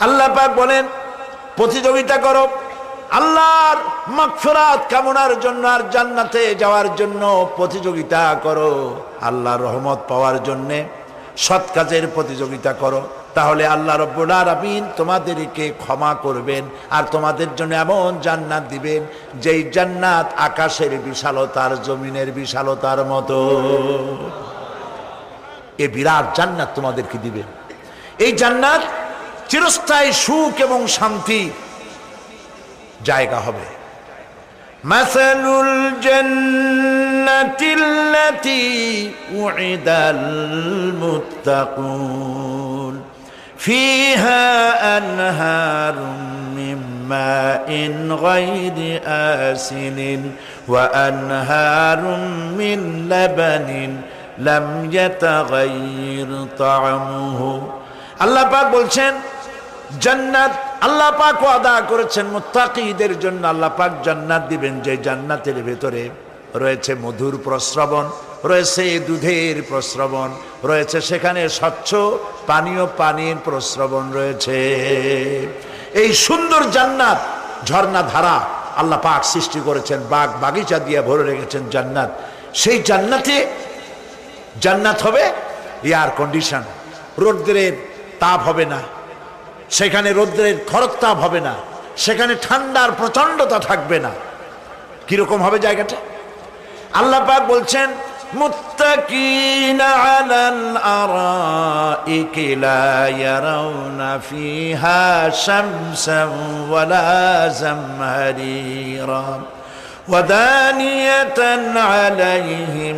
আল্লাহ পাক বলেন প্রতিযোগিতা করো আল্লাহর মাগফিরাত কামনার জন্য আর জান্নাতে যাওয়ার জন্য প্রতিযোগিতা করো, আল্লাহর রহমত পাওয়ার জন্য সৎ কাজের প্রতিযোগিতা করো, তাহলে আল্লাহ রাব্বুল আলামিন তোমাদেরকে ক্ষমা করবেন আর তোমাদের জন্য এমন জান্নাত দিবেন যেই জান্নাত আকাশের বিশালতার জমিনের বিশালতার মতো। এই বিরাট জান্নাত তোমাদেরকে দিবেন। এই জান্নাত চিরস্থায়ী সুখ এবং শান্তি জায়গা হবে। মাসালুল জান্নাতিল্লাতী উইদাল মুত্তাকুন ফিহা আনহারুম মিন মাইন গায়রি আসিনিন ওয়া আনহারুম মিন লাবানিন লাম ইয়াতাগায়্যার তা'আমুহু। আল্লাহ পাক বলছেন জান্নাত আল্লাহ পাক ওয়াদা করেছেন মুত্তাকিদের জন্য। আল্লাহ পাক জান্নাত দিবেন যে জান্নাতের ভেতরে রয়েছে মধুর প্রস্রবণ, রয়েছে দুধের প্রস্রবণ, রয়েছে সেখানে স্বচ্ছ পানির প্রস্রবণ রয়েছে। এই সুন্দর জান্নাত ঝর্ণা ধারা আল্লাহ পাক সৃষ্টি করেছেন, বাগ বাগিচা দিয়ে ভরে রেখেছেন জান্নাত। সেই জান্নাত হবে এয়ার কন্ডিশন, রৌদ্রের তাপ হবে না সেখানে, রৌদ্রের খরতাপ হবে না সেখানে, ঠান্ডার প্রচন্ডতা থাকবে না। কিরকম হবে জায়গাটা? আল্লাহ পাক বলছেন মুত্তাকিনা আলাল আরাইকি লা ইয়ারাউনা ফিহা শামসান ওয়ালা জামহারিরা ওয়া দানিয়াতান আলাইহিম